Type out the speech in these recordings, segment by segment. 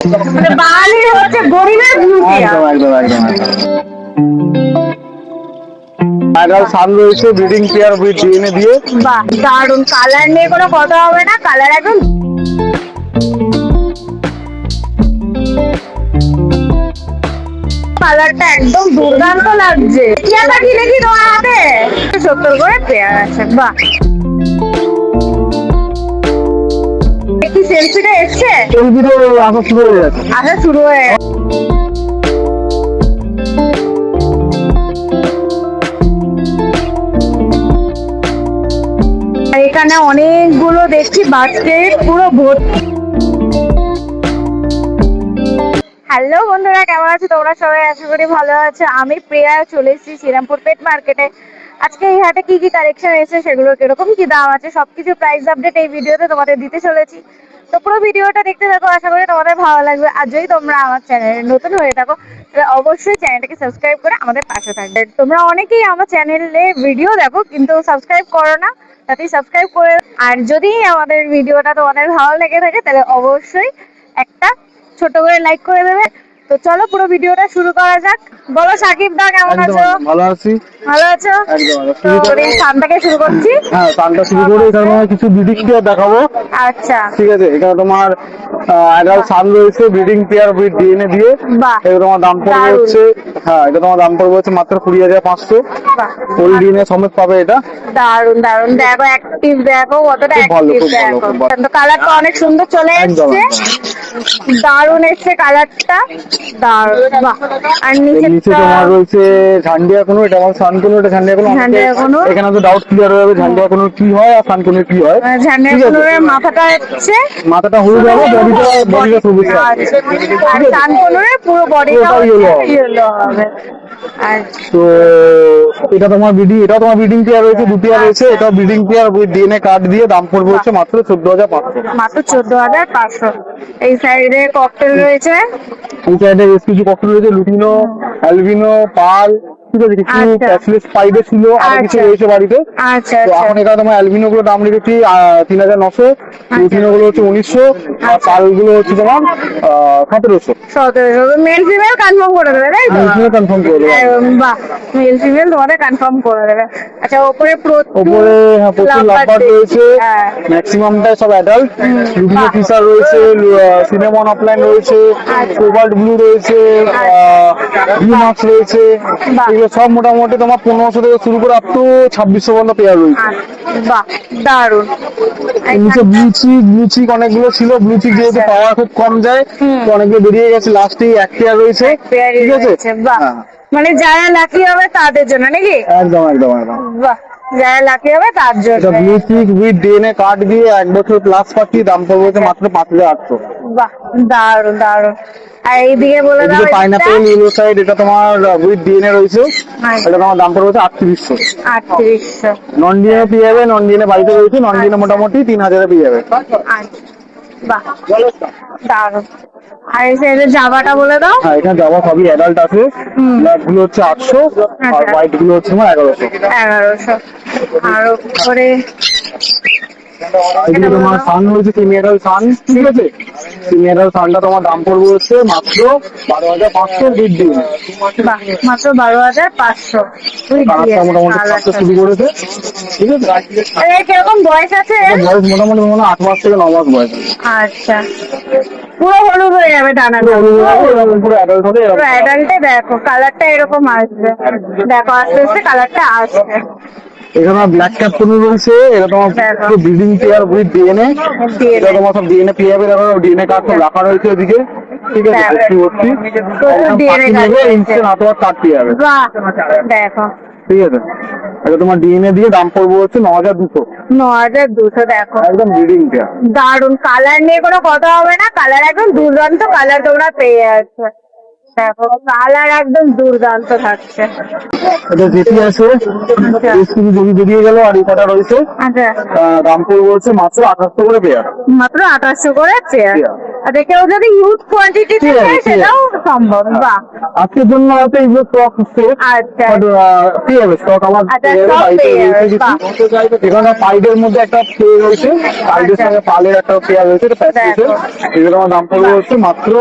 মানে বাঙালি হচ্ছে গরিবের বিউটি। একদম একদম একদম একদম। অ্যাডাল্ট সান রয়েছে ব্রিডিং পেয়ার উইথ ডিএনএ দিয়ে। বাহ দারুন, কালার নিয়ে কোনো কথা হবে না, কালার একদম কালারটা একদম দুর্দান্ত লাগছে। টিয়াটা কি দেখি তোমার হাতে 70 করে পেয়ার আছে। বাহ, কি সেলফিটা এসছে? সেলফিটা আসা শুরু হয়ে গেছে। আসা শুরু হয়ে এখানে অনেকগুলো দেখছি বাস্কেট পুরো ভর্তি। হ্যালো বন্ধুরা, কেমন আছো তোমরা সবাই? আশা করি ভালো আছো। আমি প্রিয়া চলে এসেছি শ্রীরামপুর পেট মার্কেটে। আজকে এই হাটে কি কি কালেকশন এসেছে, সেগুলো কিরকম কি দাম আছে, সবকিছু প্রাইস আপডেট এই ভিডিওতে তোমাদের দিতে চলেছি। তো পুরো ভিডিওটা দেখতে থাকো, আশা করি তোমাদের ভালো লাগবে। আর যদি তোমরা আমার চ্যানেলে নতুন হয়ে থাকো তাহলে অবশ্যই চ্যানেলটাকে সাবস্ক্রাইব করে আমাদের পাশে থাকবে। তোমরা অনেকেই আমার চ্যানেলে ভিডিও দেখো কিন্তু সাবস্ক্রাইব করো না, তাতেই সাবস্ক্রাইব করে। আর যদি আমাদের ভিডিওটা তোমাদের ভালো লেগে থাকে তাহলে অবশ্যই একটা ছোট করে লাইক করে দেবে। তো চলো পুরো ভিডিওটা শুরু করা যাক। বলো সাকিব দা, কেমন আছো? ভালো আছি। ভালো আছো? তো সান থেকে শুরু করছি। হ্যাঁ, সানটা শুরু করে এখানে কিছু ব্রিডিং পেয়ার দেখাবো। আচ্ছা, ঠিক আছে, এখানে তোমার অ্যাডাল্ট সান রয়েছে ব্রিডিং পেয়ার উইথ ডিএনএ দিয়ে। বাহ এটা তোমার দাম পড়বে দারুণ। হচ্ছে, হ্যাঁ এটা তোমার দাম পড়বে হচ্ছে মাত্র 20,500। বাহ ফুল ডিএনএ সমেত পাবে এটা। দারুন দারুন, দেখো অ্যাক্টিভ, দেখো কতটা খুব ভালো, অ্যাক্টিভ, খুব ভালো, দেখো খুব ভালো। তো কালারটা অনেক সুন্দর চলে একদম এসছে, দারুন এসছে কালারটা, দারুন। বাহ, আর নিচে নিচেরটা তোমার রয়েছে ঝান্ডিয়া কোনো, এটা আমার সান কোনো, এটা ঝান্ডিয়া কোনো। ঝান্ডিয়া কোনুর। এখানে তো ডাউট ক্লিয়ার হয়ে যাবে ঝান্ডিয়া কোনো কি হয় আর সান কোনো কি হয়। ঝান্ডিয়া ঠিক আছে? কোনুরের মাথাটা হচ্ছে মাথাটা হলুদ হবে, বডিটা সবুজ হবে। আর চান কোনুরের পুরো বডিটা পুরোটাই yellow হবে। ইয়েলো হবে। আর তো এটা তোমার এটা তোমার ব্রিডিং পেয়ার রয়েছে, দুটি পেয়ার রয়েছে। এটা breeding pair with DNA card দিয়ে দাম পড়বে হচ্ছে মাত্র 14,500। মাত্র 14,500। এই সাইডে ককটেল রয়েছে, এই সাইডে বেশ কিছু ককটেল রয়েছে, লুটিনো, অ্যালবিনো, পাল। ঠিক আছে, কিছু আচ্ছা। ক্যাশলেস স্পাইডার ছিল, আরো কিছু আচ্ছা। রয়েছে বাড়িতে। আচ্ছা তো আচ্ছা এখন এখানে তোমার অ্যালবিনো গুলো দাম রেখেছি 3,900, লুটিনো গুলো হচ্ছে 1,900, আর পাল গুলো হচ্ছে তোমার 1,700। 1700। মেল ফিমেল কনফার্ম করে দেবে তাই তো? কনফার্ম করে দেবো। বাহ, মেল ফিমেল তোমাদের কনফার্ম করে দেবে। আচ্ছা, ওপরে ওপরে হ্যাঁ প্রচুর লাভবার্ড রয়েছে, হ্যাঁ। ম্যাক্সিমামটাই সব অ্যাডাল্ট। লুটিনো ফিশার রয়েছে, সিনেমন অফলাইন রয়েছে, কোবাল্ট ব্লু রয়েছে, ব্লু মার্কস রয়েছে। বাহ। এগুলো সব মোটামুটি তোমার 1,500 থেকে শুরু করে আপ টু 2,600 পর্যন্ত পেয়ার রয়েছে। বাহ দারুন। নিচে ব্লু চিক অনেকগুলো ছিল, ব্লু চিক যেহেতু পাওয়া খুব কম যায় তো অনেকগুলো বেরিয়ে গেছে, লাস্টে এক পেয়ার রয়েছে। পেয়ারই ঠিক আছে, রয়েছে। বাহ, হ্যাঁ মানে যারা লাকি হবে তাদের জন্য নাকি? একদম একদম একদম। বাহ, যারা লাকি হবে তার জন্য। এটা blue chick with DNA card দিয়ে 1 বছর প্লাস পাচ্ছি, দাম পড়বে হচ্ছে মাত্র 5,800। বাহ দারুন দারুন। আর এইদিকে বলে দাও, এদিকে পাইনাপেল ইয়েলো সাইড, এটা তোমার উইথ ডিএনএ রয়েছে, আচ্ছা। এটা তোমার দাম পড়বে হচ্ছে 3800। 3800। নন ডিএনএ পেয়ে যাবে, নন ডিএনএ বাড়িতে রয়েছে, নন ডিএনএ মোটামুটি 3,000 পেয়ে যাবে। আচ্ছা, বাহ দারুন। আর এই সাইডে জাবাটা বলে দাও। হ্যাঁ, এখানে যাওয়া সবই অ্যাডাল্ট আছে। ব্ল্যাক গুলো হচ্ছে 800 আর হোয়াইট গুলো হচ্ছে তোমার 1100। 1100। আর উপরে এদিকে তোমার সান রয়েছে, প্রিমিয়ারাল সান। ঠিক আছে, প্রিমিয়ারাল সানটা তোমার দাম পড়বে হচ্ছে মাত্র 12,500 উইথ ডিএনএ। বাহ, মাত্র 12,500। কালারটা মোটামুটি ছাড়তে শুরু করেছে। ঠিক আছে, কিরকম বয়স আছে? বয়স মোটামুটি মনে হয় 8 মাস থেকে 9 মাস বয়স। আচ্ছা, পুরো হলুদ হয়ে যাবে টানা। পুরো অ্যাডাল্ট হবে পুরো অ্যাডাল্টে দেখো কালারটা এরকম আসবে, দেখো আস্তে আস্তে কালারটা আসবে। এখানে ব্ল্যাক ক্যাপ কোনো রয়েছে, এটা তোমার ব্রিডিং পেয়ার উইথ ডিএনএ। এটা তোমার সব ডিএনএ পেয়ে যাবে, দেখো ডিএনএ কার্ড সব রাখা রয়েছে ওদিকে। ঠিক আছে, ভর্তি DNA card রয়েছে। ইনস্ট্যান্ট হাতে কার্ড পেয়ে যাবে। বাহ দেখো, ঠিক আছে, এটা তোমার ডিএনএ দিয়ে দাম পড়বে হচ্ছে 9,200। 9,200। দেখো একদম ব্রিডিং পেয়ার, দারুন, কালার নিয়ে কোনো কথা হবে না, কালার একদম দুর্দান্ত কালার তোমরা পেয়ে যাচ্ছ। দেখো কালার একদম দুর্দান্ত থাকছে। এটা যেটি আছে যদি বেরিয়ে গেল, আর এই কটা রয়েছে আচ্ছা, দাম পড়বে হচ্ছে মাত্র 2800 করে পেয়ার। মাত্র 2800 করে পেয়ার। আচ্ছা কেউ যদি হিউজ কোয়ান্টিটি ঠিক আছে, চায় ঠিক আছে। সেটাও সম্ভব। বাহ, আজকের জন্য হয়তো এইগুলো স্টক শেষ, আচ্ছা ঠিক আছে, স্টক আমার আচ্ছা, পেয়ে যাবে, stock বাড়িতে পেয়ে রেখে যাবে, দিচ্ছি। এখানে পাইডের মধ্যে একটা পেয়ে রয়েছে, পাইডের আচ্ছা। সঙ্গে পালের একটা পেয়ার রয়েছে, এটা প্যাক রয়েছে। দেখো। এগুলো আমার দাম পড়বে বাহ। হচ্ছে মাত্র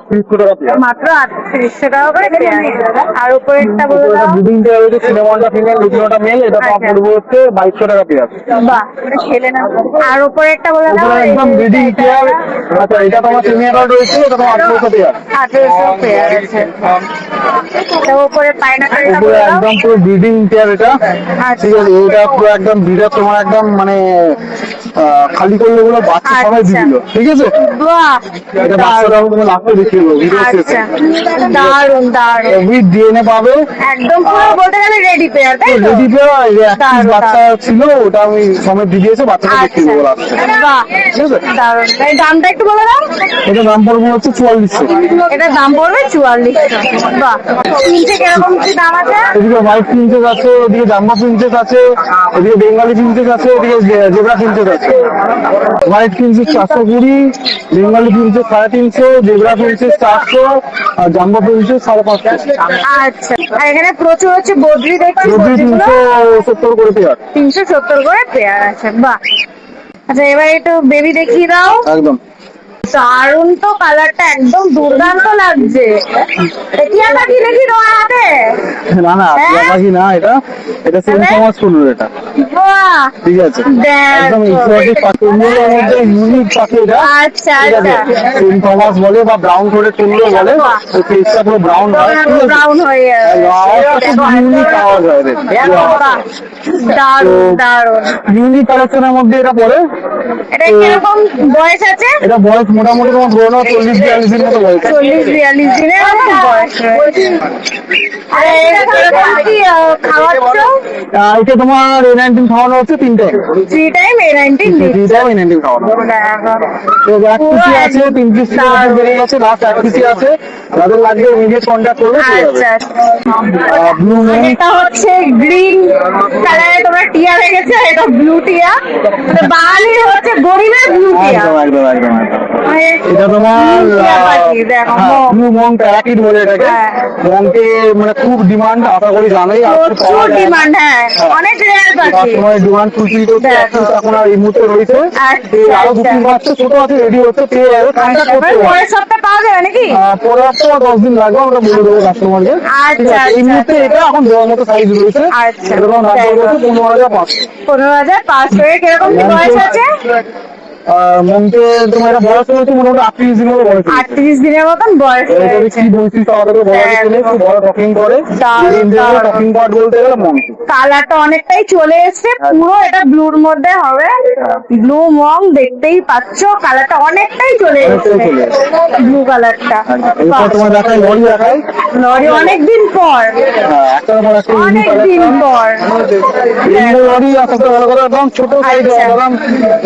3800 টাকা পেয়ার। মাত্র 3800 টাকা করে পেয়ার। আর উপরে একটা বলে দাও। ব্রিডিং পেয়ার রয়েছে, সিনেমনটা ফিমেল, লুটিনোটা মেল, এটা তোমার আচ্ছা। পড়বে হচ্ছে 2200 টাকা পেয়ার। বাহ, আর উপরে একটা বলে দাও। উপরে একদম ব্রিডিং পেয়ার, আচ্ছা এটা তোমার প্রিমিয়ার রয়েছে, এটা তোমার 1800 পেয়ার। 1800 পেয়ার আছে। তো উপরে পাইনাপেলটা উপরে বলে দাও। একদম পুরো ব্রিডিং পেয়ার এটা, আচ্ছা। ঠিক আছে, এটা পুরো একদম ব্রিডার তোমার একদম মানে খালি করলে ওগুলো বাচ্চা সবাই আচ্ছা। দিল, ঠিক আছে। বাহ, এটা বাচ্চাটা তোমার লাস্টে দেখিয়ে দেবো ভিডিও শেষে। আচ্ছা, দারুন দারুন। উইথ ডিএনএ পাবে, একদম পুরো বলতে গেলে রেডি পেয়ার, তাই তো? রেডি পেয়ার, এক পিস দারুণ, বাচ্চা ছিল, ওটা আমি সমেত দিয়ে দিয়েছে, বাচ্চাটা দেখিয়ে দেবো লাস্টে, আচ্ছা, বাহ, ঠিক আছে। দারুন। এই দামটা একটু বলে দাও। এটা দাম পড়বে হচ্ছে 4400। এটার দাম পড়বে 4400। বাহ, তিনটে কিরকম কি দাম আছে? এদিকে হোয়াইট প্রিন্সেস আছে, এদিকে জাম্বো প্রিন্সেস আছে, এদিকে বেঙ্গলি প্রিন্সেস আছে, এদিকে জেব্রা প্রিন্সেস আছে। White princess 420, Bengali princess 350, zebra princess 400, আর জাম্বো প্রিন্সেস 550। আচ্ছা, আর এখানে প্রচুর হচ্ছে বদ্রি দেখছি। যদি বদ্রিগুলো 370 করে পেয়ার। 370 করে পেয়ার আছে। বাহ, আচ্ছা এবার একটু বেবি দেখিয়ে দাও। একদম দারুন, তো কালারটা একদম দুর্দান্ত লাগছে। টিয়া পাখি দেখি তোমার হাতে। না না, হ্যাঁ? টিয়া পাখি না, এটা এটা সেম তাহলে? সমাজ কুনুর, এটা বাহ, ঠিক আছে, একদম দেখো। এক্সোটিক পাখি, কুনুরের মধ্যে ইউনিক পাখি এটা, আচ্ছা ঠিক আছে। আচ্ছা, সেম সমাজ বলে বা ব্রাউন করে কুনুর বলে, বাহ। তো ফেসটা পুরো ব্রাউন হয়, ঠিক আছে। ব্রাউন হয়ে ইউনিক আওয়াজ হয় এদের। বাহ, দারুন দারুন। ইউনিক কালেকশনের মধ্যে এটা পড়ে। এটা কিরকম বয়স আছে? এটা বয়স মোটামুটি তোমার ধরে নাও 40-42 দিন মতো বয়স। 40-42 দিনের মতো বয়স রয়েছে। আর এটা কিরকম কি খাওয়াচ্ছ? এটা তোমার A19 খাওয়ানো হচ্ছে 3 time. 3 time A19 3 time A19 খাওয়ানো। তো এক পিসি আছে, 3 পিস বেড়ে গেছে, লাস্ট এক পিসি আছে, যাদের লাগবে ইমিডিয়েট কন্ট্যাক্ট করলে পেয়ে যাবে। আচ্ছা, ব্লু মুন, এটা হচ্ছে গ্রিন কালারে তোমরা টিয়া রেখেছো, এটা ব্লু টিয়া। মানে বাঙালির হচ্ছে গরিবের ব্লু টিয়া। একদম একদম একদম একদম। মানে এটা তোমার টিয়া পাখি, দেখো মগ। ব্লু মং প্যারাকিট বলে এটাকে। হ্যাঁ। মংকে মানে খুব ডিমান্ড, আশা করি জানোই, আর তো প্রচুর পাওয়া যায় না। ডিমান্ড, হ্যাঁ, অনেক রেয়ার পাখি। সময় ডিমান্ড ফুলফিল করতে এক দেখো। পিস এখন আর এই মুহূর্তে রয়েছে। আচ্ছা, আরো দু আচ্ছা। পিস বাচ্চা ছোট আছে, রেডি হচ্ছে, পেয়ে যাবে, কন্ট্যাক্ট করতে হবে। পরের সপ্তাহে পাওয়া যাবে নাকি? পরের সপ্তাহে 10 দিন লাগবে, আমরা বলে দেবো কাস্টমারকে। আচ্ছা, এই আচ্ছা। মুহূর্তে এটা এখন দেওয়ার মতো সাইজ রয়েছে। আচ্ছা। এটা তোমার দাম পড়বে হচ্ছে 15,500। 15,500 এর কিরকম কি বয়স আছে? মনকে তোমার এটা বয়স হয়েছে মোটামুটি 38 দিন মতো বয়স হয়েছে। 38 দিনের মতন বয়স এটা রয়েছে। কি বৈশিষ্ট্য আমাদেরকে বলা যেতে নেই, খুব ভালো টকিং করে, টকিং পার্ট বলতে গেলে মঙ্কি। কালারটা অনেকটাই চলে এসছে, পুরো এটা ব্লুর মধ্যে হবে। ব্লু মং দেখতেই পাচ্ছ, কালারটা অনেকটাই চলে এসছে, ব্লু কালারটা। এরপর তোমার দেখায় লরি দেখায়, লরি অনেকদিন পর, একটার পর একটা ইউনিক অনেকদিন পর। লরি আসতে ভালো করে একদম ছোট সাইজ, আচ্ছা। একদম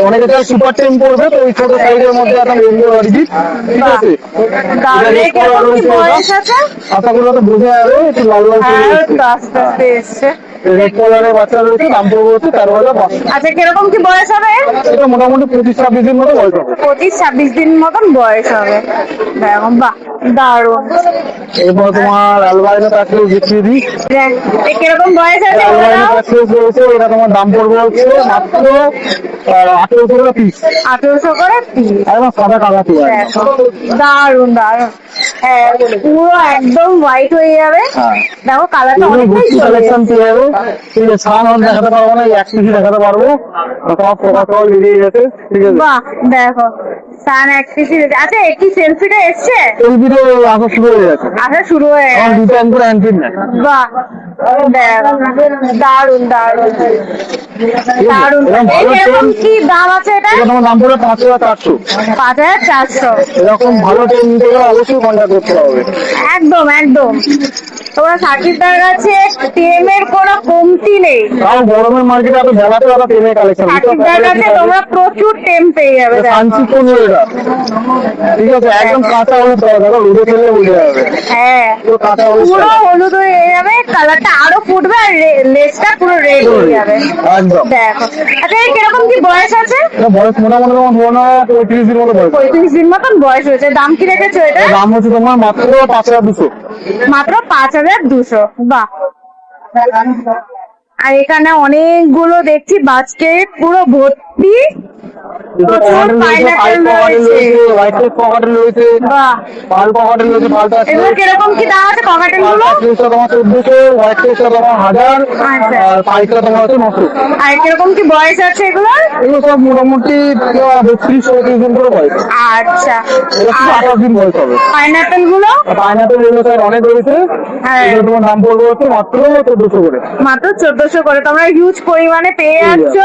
অনেকে চাই সুপার টেম করবে, তো ওই ছোট সাইজের মধ্যে একদম রেঞ্জে লরি, ঠিক আছে। দারুণ, এটা কিরকম কি রয়েছে বয়স এটা। আছে? আশা করি তো বোঝা যাবে, একটু লাল লাল চলে হ্যাঁ, এসছে। একটু আস্তে আস্তে এসছে। রেড কালারের বাচ্চা রয়েছে, দাম পড়বে হচ্ছে 13,500। আচ্ছা, কিরকম কি বয়স হবে? এটা মোটামুটি 25-26 দিন মতো বয়স হবে। 25-26 দিন মতন বয়স হবে। দেখো, বাহ, দারুণ। এরপর তোমার অ্যালবাইনো প্যাকেজ দেখিয়ে দিই। এ কিরকম বয়স আছে বলে অ্যালবাইনো দাও? প্যাকেজ রয়েছে, এটা তোমার দাম পড়বে হচ্ছে মাত্র 1800 টাকা পিস। 1800 করে পিস। একদম সাদা কালা পিস। দেখো, দারুণ দারুণ। হ্যাঁ, পুরো একদম হোয়াইট হয়ে যাবে। হ্যাঁ। দেখো, কালারটা অনেকটাই চলে কালেকশন এসেছে। পেয়ে যাবে, ঠিক আছে। সান অন দেখাতে পারবো না, এক পিসি দেখাতে পারবো, সব ফটোফল বেরিয়ে গেছে, ঠিক আছে। বাহ, দেখো, সান অ্যাক্সিস। আচ্ছা, একটি সেলফিটা এসছে, এই ভিডিও আসা শুরু হয়ে গেছে, আসা শুরু হয়ে এখন গেছে। 2 টাইম করে অ্যান্টিন নেয়। বাহ, দেখো, দারুণ দারুণ দারুণ। এরকম এই ভালো কিরকম টেন- কি দাম আছে এটা? এটা তোমার দাম পড়বে 5,400। 5,400। এরকম ভালো টেন নিতে গেলে অবশ্যই কন্ট্যাক্ট করতে হবে। একদম একদম। তোমরা সাকিবদার কাছে টেমের কোনো কমতি নেই। তাও গরমের মার্কেটে এত বেলাতে ওরা টেনের কালেকশন, সাকিবদার কাছে তোমরা প্রচুর টেম পেয়ে যাবে। দেখো। সানসি কোন এটা, ঠিক আছে, একদম কাঁচা হলুদ দেওয়া, দেখো রোদে ফেললে উঠে যাবে, হ্যাঁ, পুরো কাঁচা হলুদ পুরো colour। হলুদ হয়ে যাবে, কালারটা আরো ফুটবে আর লেজটা পুরো রেড হয়ে যাবে। একদম। দেখো, আচ্ছা এর কিরকম কি বয়স আছে? এটা বয়স মোটামুটি তোমার ধরো না 35 দিন মতো বয়স। 35 দিন মতন বয়স হয়েছে। দাম কি রেখেছো এটা? এর দাম হচ্ছে তোমার মাত্র 5200। মাত্র 5200। বাহ। আর এখানে অনেকগুলো দেখছি বাস্কেট পুরো ভর্তি, প্রচুর পাইনাপেল রয়েছে। হোয়াইট টেপ পকেটের রয়েছে, বাহ, পাল পকেটের রয়েছে, পালটা আছে। এগুলো কিরকম কি দাম আছে ককাটেল গুলো? পালটা আছে তোমার 1400, হোয়াইট টেপটা তোমার 1000, আচ্ছা। আর পাইকটা তোমার হচ্ছে 900। আর কিরকম কি বয়স আছে এগুলোর? এগুলো সব মোটামুটি 32-34 দিন করে বয়স। আচ্ছা, এটা শুধু আর 28 দিন বয়স হবে। পাইনাপেল গুলো? পাইনাপেল এগুলো স্যার অনেক রয়েছে, হ্যাঁ। এগুলো তোমার দাম পড়বে হচ্ছে মাত্র 1400 করে। মাত্র 1400 করে তোমরা হিউজ পরিমাণে পেয়ে যাচ্ছ।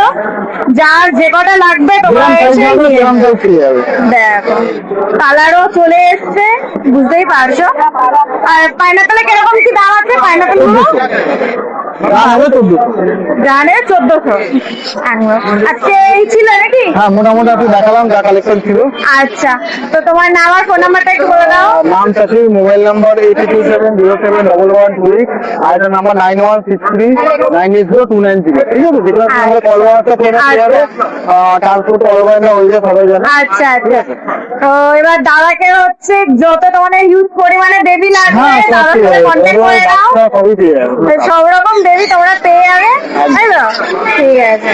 যার যে কটা লাগবে তোমরা গ্রাম সাইজ এসে হবে, নিয়ে গ্রাম যাও। সাইজ পেয়ে যাবে। দেখো, কালারও চলে এসছে, বুঝতেই পারছো। আর পাইনাপেলে কিরকম কি দাম আছে পাইনাপেল গুলো? 1400 দাম হবে 1400। জানে 1400। আজকে এই ছিল নাকি? হ্যাঁ, মোটামুটি আপনি দেখালাম যা কালেকশন ছিল। আচ্ছা, তো তোমার নাম আর ফোন নাম্বারটা একটু বলে দাও। নাম চাষি, মোবাইল নাম্বার 82270711, আর এটা নাম্বার 9163980290। ঠিক আছে, যেগুলো আপনাদের কল বার্তা পেয়ে যাবে, ট্রান্সপোর্ট অলবাইনা হয়ে যায়, সবাই জানে। আচ্ছা আচ্ছা, তো এবার দাদাকে হচ্ছে যত তোমাদের হিউজ পরিমাণে বেবি লাগবে হ্যাঁ, সব দাদার পেয়ে সাথে যাবে, কন্ট্যাক্ট করে দাও। সবই পেয়ে যাবে। সব রকম বেবি তোমরা পেয়ে যাবে, তাই তো? ঠিক আছে।